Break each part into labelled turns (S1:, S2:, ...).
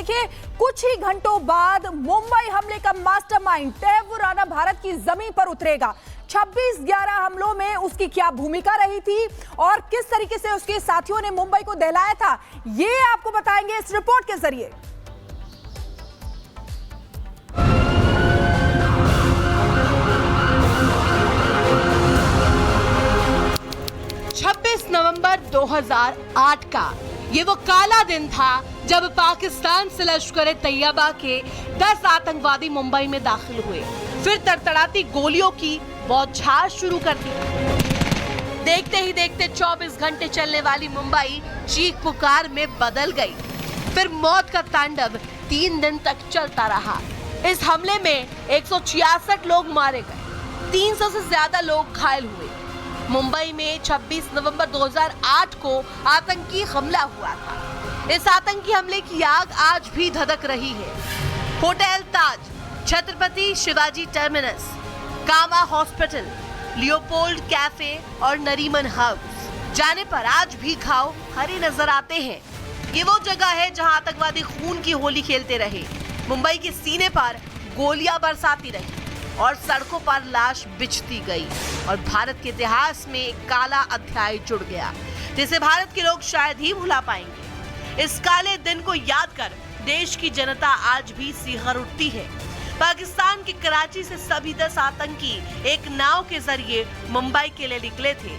S1: देखिए, कुछ ही घंटों बाद मुंबई हमले का मास्टरमाइंड तैमूर राणा भारत की जमीन पर उतरेगा। 26/11 हमलों में उसकी क्या भूमिका रही थी और किस तरीके से उसके साथियों ने मुंबई को दहलाया था, ये आपको बताएंगे इस रिपोर्ट के जरिए।
S2: 26 नवंबर 2008 का ये वो काला दिन था जब पाकिस्तान से लश्कर तैयबा के 10 आतंकवादी मुंबई में दाखिल हुए। फिर तड़तड़ाती गोलियों की बौछार शुरू कर दी। देखते ही देखते 24 घंटे चलने वाली मुंबई चीख पुकार में बदल गई। फिर मौत का तांडव 3 दिन तक चलता रहा। इस हमले में 166 लोग मारे गए, 300 से ज्यादा लोग घायल हुए। मुंबई में 26 नवंबर 2008 को आतंकी हमला हुआ था। इस आतंकी हमले की आग आज भी धधक रही है। होटल ताज, छत्रपति शिवाजी टर्मिनस, कामा हॉस्पिटल, लियोपोल्ड कैफे और नरीमन हाउस जाने पर आज भी घाव हरे नजर आते हैं। ये वो जगह है जहां आतंकवादी खून की होली खेलते रहे। मुंबई के सीने पर गोलियां बरसाती रही और सड़कों पर लाश बिछती गई और भारत के इतिहास में एक काला अध्याय जुड़ गया जिसे भारत के लोग शायद ही भुला पाएंगे। इस काले दिन को याद कर देश की जनता आज भी सिहर उठती है। पाकिस्तान के कराची से सभी 10 आतंकी एक नाव के जरिए मुंबई के लिए निकले थे।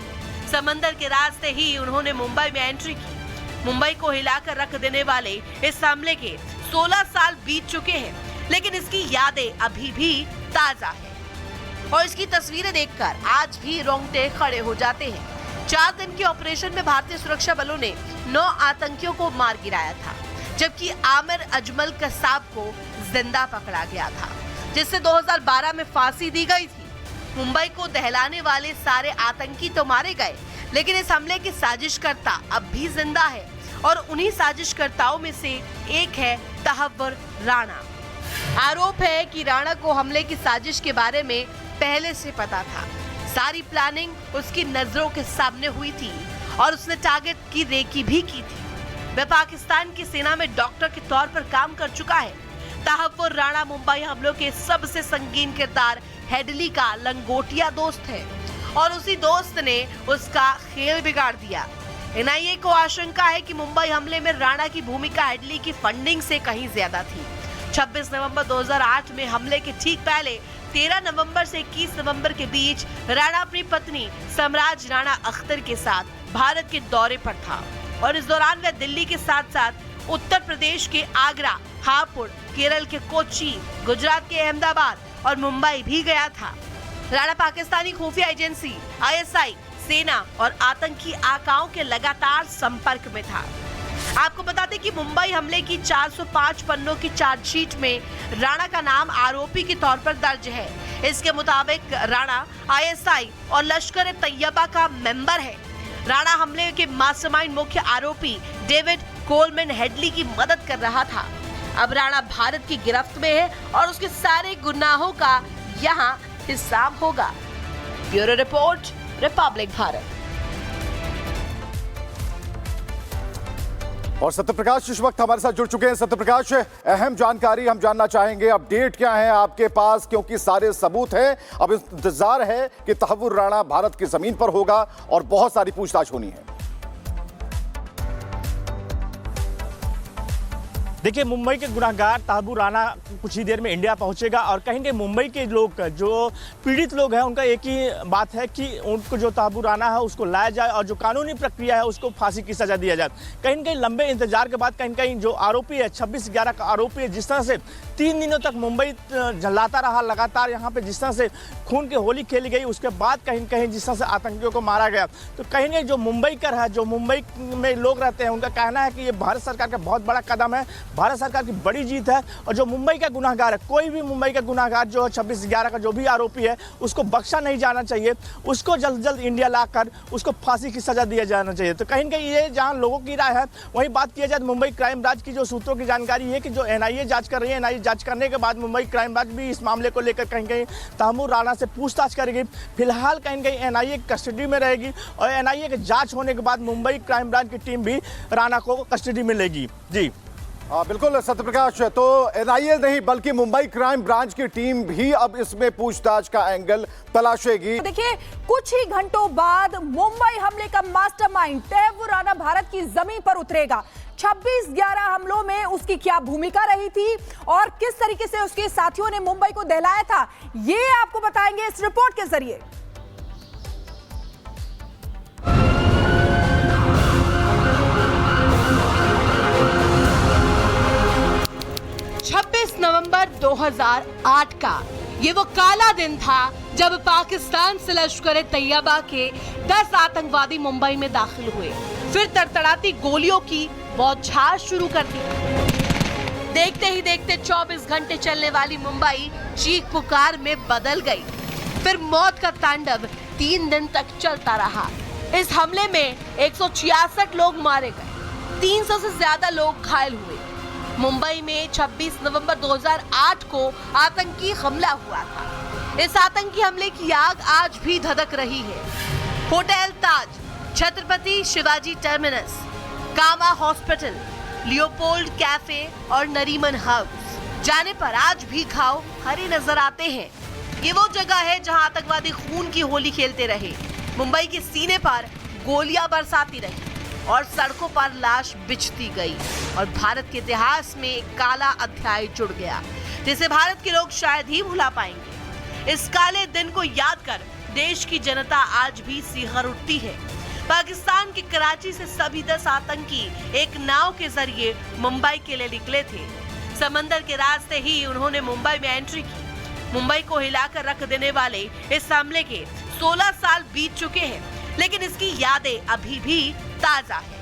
S2: समंदर के रास्ते ही उन्होंने मुंबई में एंट्री की। मुंबई को हिलाकर रख देने वाले इस हमले के 16 साल बीत चुके हैं, लेकिन इसकी यादें अभी भी ताजा है और इसकी तस्वीरें देखकर आज भी रोंगटे खड़े हो जाते हैं। 4 दिन के ऑपरेशन में भारतीय सुरक्षा बलों ने 9 आतंकियों को मार गिराया था, जबकि आमिर अजमल कसाब को जिंदा पकड़ा गया था, जिससे 2012 में फांसी दी गई थी। मुंबई को दहलाने वाले सारे आतंकी तो मारे गए, लेकिन इस हमले के साजिशकर्ता अब भी जिंदा है और उन्हीं साजिशकर्ताओं में से एक है तहव्वुर राणा। आरोप है कि राणा को हमले की साजिश के बारे में पहले से पता था। सारी प्लानिंग उसकी नजरों के सामने हुई थी और उसने टारगेट की रेकी भी की थी। वह पाकिस्तान की सेना में डॉक्टर के तौर पर काम कर चुका है। तहव्वुर राणा मुंबई हमलों के सबसे संगीन किरदार हेडली का लंगोटिया दोस्त है और उसी दोस्त ने उसका खेल बिगाड़ दिया। एनआईए को आशंका है कि मुंबई हमले में राणा की भूमिका हेडली की फंडिंग से कहीं ज्यादा थी। 26 नवंबर 2008 में हमले के ठीक पहले 13 नवंबर से 21 नवंबर के बीच राणा अपनी पत्नी सम्राज राणा अख्तर के साथ भारत के दौरे पर था और इस दौरान वह दिल्ली के साथ साथ उत्तर प्रदेश के आगरा, हापुड़, केरल के कोच्चि, गुजरात के अहमदाबाद और मुंबई भी गया था। राणा पाकिस्तानी खुफिया एजेंसी ISI, सेना और आतंकी आकाओं के लगातार संपर्क में था। आपको बता दें कि मुंबई हमले की 405 पन्नों की चार्जशीट में राणा का नाम आरोपी के तौर पर दर्ज है। इसके मुताबिक राणा ISI और लश्कर तैयबा का मेंबर है। राणा हमले के मास्टरमाइंड मुख्य आरोपी डेविड कोलमैन हेडली की मदद कर रहा था। अब राणा भारत की गिरफ्त में है और उसके सारे गुनाहों का यहाँ हिसाब होगा। Bureau report, Republic Bharat.
S3: और सत्यप्रकाश इस वक्त हमारे साथ जुड़ चुके हैं। सत्यप्रकाश, अहम जानकारी हम जानना चाहेंगे, अपडेट क्या है आपके पास, क्योंकि सारे सबूत हैं। अब इंतजार है कि तहव्वुर राणा भारत की जमीन पर होगा और बहुत सारी पूछताछ होनी है।
S4: देखिए, मुंबई के गुनाहगार तहव्वुर राणा कुछ ही देर में इंडिया पहुंचेगा और कहेंगे मुंबई के लोग जो पीड़ित लोग हैं उनका एक ही बात है कि उनको जो तहव्वुर राणा है उसको लाया जाए और जो कानूनी प्रक्रिया है उसको फांसी की सजा दिया जाए। कहीं न कहीं लंबे इंतजार के बाद कहीं न कहीं जो आरोपी है 26/11 का आरोपी है, जिस तरह से 3 दिनों तक मुंबई जलाता रहा लगातार, यहाँ पे जिस तरह से खून की होली खेली गई, उसके बाद कहीं न कहीं जिस तरह से आतंकियों को मारा गया, तो कहीं न कहीं जो मुंबई कर है, जो मुंबई में लोग रहते हैं, उनका कहना है कि ये भारत सरकार का बहुत बड़ा कदम है, भारत सरकार की बड़ी जीत है और जो मुंबई का गुनाहगार है, कोई भी मुंबई का गुनाहगार जो है 26/11 का जो भी आरोपी है उसको बख्शा नहीं जाना चाहिए, उसको जल्द जल्द इंडिया लाकर उसको फांसी की सजा दिया जाना चाहिए। तो कहीं न कहीं ये जहां लोगों की राय है वहीं बात किया जाए मुंबई क्राइम ब्रांच की जो सूत्रों की जानकारी है कि जो एनआईए जांच कर रही है, एनआईए जांच करने के बाद मुंबई क्राइम ब्रांच भी इस मामले को लेकर कहीं कहीं तहव्वुर राणा से पूछताछ करेगी। फिलहाल कहीं कहीं एनआईए कस्टडी में रहेगी और एनआईए की जांच होने के बाद मुंबई क्राइम ब्रांच की टीम भी राणा को कस्टडी में लेगी। जी
S3: बिल्कुल सत्यप्रकाश। तो एनआईए नहीं बल्कि मुंबई क्राइम ब्रांच की टीम भी अब इसमें पूछताछ का एंगल तलाशेगी।
S1: देखिए, कुछ ही घंटों बाद मुंबई हमले का मास्टरमाइंड तैमूर राणा भारत की जमीन पर उतरेगा। 26/11 हमलों में उसकी क्या भूमिका रही थी और किस तरीके से उसके साथियों ने मुंबई को दहलाया था, ये आपको बताएंगे इस रिपोर्ट के जरिए।
S2: 26 नवंबर 2008 का ये वो काला दिन था जब पाकिस्तान से लश्कर तैयबा के 10 आतंकवादी मुंबई में दाखिल हुए, फिर तड़तड़ाती गोलियों की बौछार शुरू कर दी। देखते ही देखते 24 घंटे चलने वाली मुंबई चीख पुकार में बदल गई। फिर मौत का तांडव 3 दिन तक चलता रहा। इस हमले में 166 लोग मारे गए, 300 से ज्यादा लोग घायल हुए। मुंबई में 26 नवंबर 2008 को आतंकी हमला हुआ था। इस आतंकी हमले की आग आज भी धधक रही है। होटल ताज, छत्रपति शिवाजी टर्मिनस, कामा हॉस्पिटल, लियोपोल्ड कैफे और नरीमन हाउस जाने पर आज भी घाव हरे नजर आते हैं। ये वो जगह है जहां आतंकवादी खून की होली खेलते रहे, मुंबई के सीने पर गोलियां बरसाती रही और सड़कों पर लाश बिछती गई और भारत के इतिहास में एक काला अध्याय जुड़ गया जिसे भारत के लोग शायद ही भुला पाएंगे। इस काले दिन को याद कर देश की जनता आज भी सिहर उठती है। पाकिस्तान के कराची से सभी 10 आतंकी एक नाव के जरिए मुंबई के लिए निकले थे। समंदर के रास्ते ही उन्होंने मुंबई में एंट्री की। मुंबई को हिलाकर रख देने वाले इस हमले के 16 साल बीत चुके हैं, लेकिन इसकी यादें अभी भी ताजा है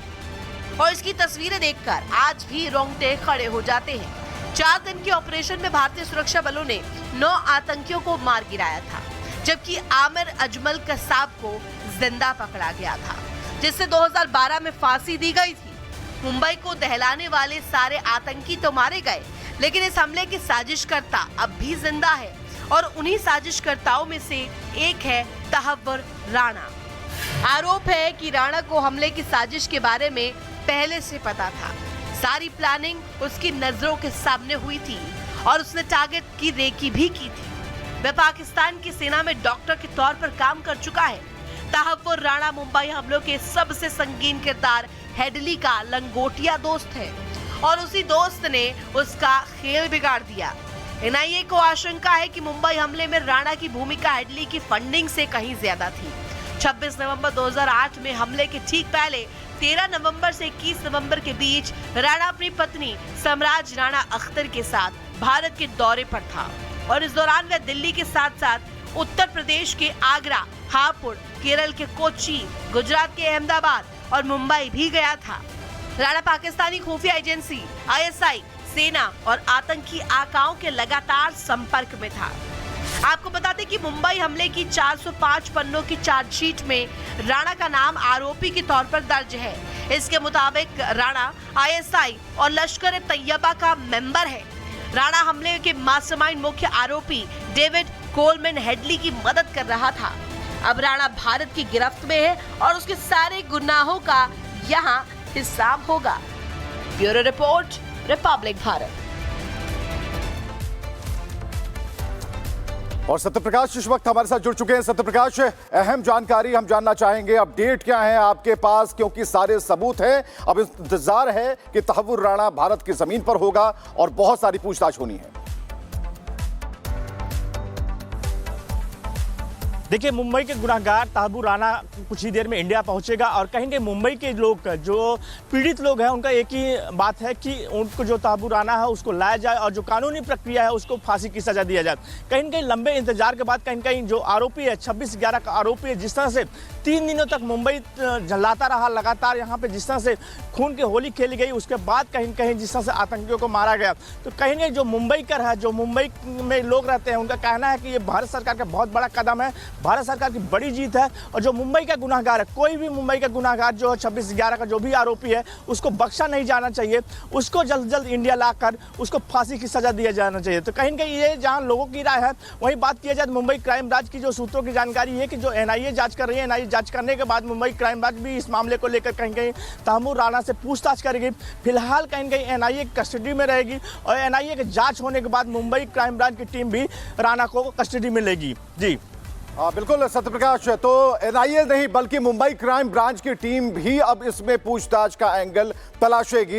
S2: और इसकी तस्वीरें देखकर आज भी रोंगटे खड़े हो जाते हैं। 4 दिन के ऑपरेशन में भारतीय सुरक्षा बलों ने 9 आतंकियों को मार गिराया था, जबकि आमिर अजमल कसाब को जिंदा पकड़ा गया था, जिससे 2012 में फांसी दी गई थी। मुंबई को दहलाने वाले सारे आतंकी तो मारे गए, लेकिन इस हमले के साजिशकर्ता अब भी जिंदा है और उन्हीं साजिशकर्ताओं में से एक है तहव्वुर राणा। आरोप है कि राणा को हमले की साजिश के बारे में पहले से पता था। सारी प्लानिंग उसकी नजरों के सामने हुई थी और उसने टारगेट की रेकी भी की थी। वह पाकिस्तान की सेना में डॉक्टर के तौर पर काम कर चुका है। तहव्वुर राणा मुंबई हमलों के सबसे संगीन किरदार हेडली का लंगोटिया दोस्त है और उसी दोस्त ने उसका खेल बिगाड़ दिया। एनआईए को आशंका है कि मुंबई हमले में राणा की भूमिका हेडली की फंडिंग से कहीं ज्यादा थी। 26 नवंबर 2008 में हमले के ठीक पहले 13 नवंबर से 21 नवंबर के बीच राणा अपनी पत्नी सम्राज राणा अख्तर के साथ भारत के दौरे पर था और इस दौरान वह दिल्ली के साथ साथ उत्तर प्रदेश के आगरा, हापुड़, केरल के कोच्चि, गुजरात के अहमदाबाद और मुंबई भी गया था। राणा पाकिस्तानी खुफिया एजेंसी आईएसआई, सेना और आतंकी आकाओं के लगातार संपर्क में था। आपको बता दें कि मुंबई हमले की 405 पन्नों की चार्जशीट में राणा का नाम आरोपी के तौर पर दर्ज है। इसके मुताबिक राणा आईएसआई और लश्कर तैयबा का मेंबर है। राणा हमले के मास्टरमाइंड मुख्य आरोपी डेविड कोलमैन हेडली की मदद कर रहा था। अब राणा भारत की गिरफ्त में है और उसके सारे गुनाहों का यहाँ हिसाब होगा। Bureau report, Republic Bharat.
S3: और सत्यप्रकाश इस वक्त हमारे साथ जुड़ चुके हैं। सत्यप्रकाश, अहम जानकारी हम जानना चाहेंगे, अपडेट क्या है आपके पास, क्योंकि सारे सबूत हैं। अब इंतजार है कि तहव्वुर राणा भारत की जमीन पर होगा और बहुत सारी पूछताछ होनी है।
S4: देखिए, मुंबई के गुनाहगार तहव्वुर राणा कुछ ही देर में इंडिया पहुंचेगा और कहेंगे मुंबई के लोग जो पीड़ित लोग हैं उनका एक ही बात है कि उनको जो तहव्वुर राणा है उसको लाया जाए और जो कानूनी प्रक्रिया है उसको फांसी की सजा दिया जाए। कहीं न कहीं लंबे इंतजार के बाद कहीं कहीं जो आरोपी है 26/11 का आरोपी है, जिस तरह से 3 दिनों तक मुंबई जलाता रहा लगातार, यहाँ पे जिस तरह से खून की होली खेली गई, उसके बाद कहीं कहीं जिस तरह से आतंकियों को मारा गया, तो कहीं नहीं जो मुंबई कर है, जो मुंबई में लोग रहते हैं, उनका कहना है कि ये भारत सरकार का बहुत बड़ा कदम है। भारत सरकार की बड़ी जीत है। और जो मुंबई का गुनाहगार है, कोई भी मुंबई का गुनाहगार जो 26/11 का जो भी आरोपी है, उसको बख्शा नहीं जाना चाहिए। उसको जल्द जल्द इंडिया लाकर उसको फांसी की सजा दिया जाना चाहिए। तो कहीं न कहीं ये जहां लोगों की राय है, वहीं बात किया जाए मुंबई क्राइम ब्रांच की जो सूत्रों की जानकारी है कि जो एनआईए जांच कर रही है, एनआईए जांच करने के बाद मुंबई क्राइम ब्रांच भी इस मामले को लेकर कहीं कहीं तैमूर राणा से पूछताछ करेगी। फिलहाल कहीं न कहीं एनआईए कस्टडी में रहेगी और एनआईए की जांच होने के बाद मुंबई क्राइम ब्रांच की टीम भी राणा को कस्टडी में लेगी। जी
S3: हाँ बिल्कुल सत्यप्रकाश, तो एनआईए नहीं बल्कि मुंबई क्राइम ब्रांच की टीम भी अब इसमें पूछताछ का एंगल तलाशेगी।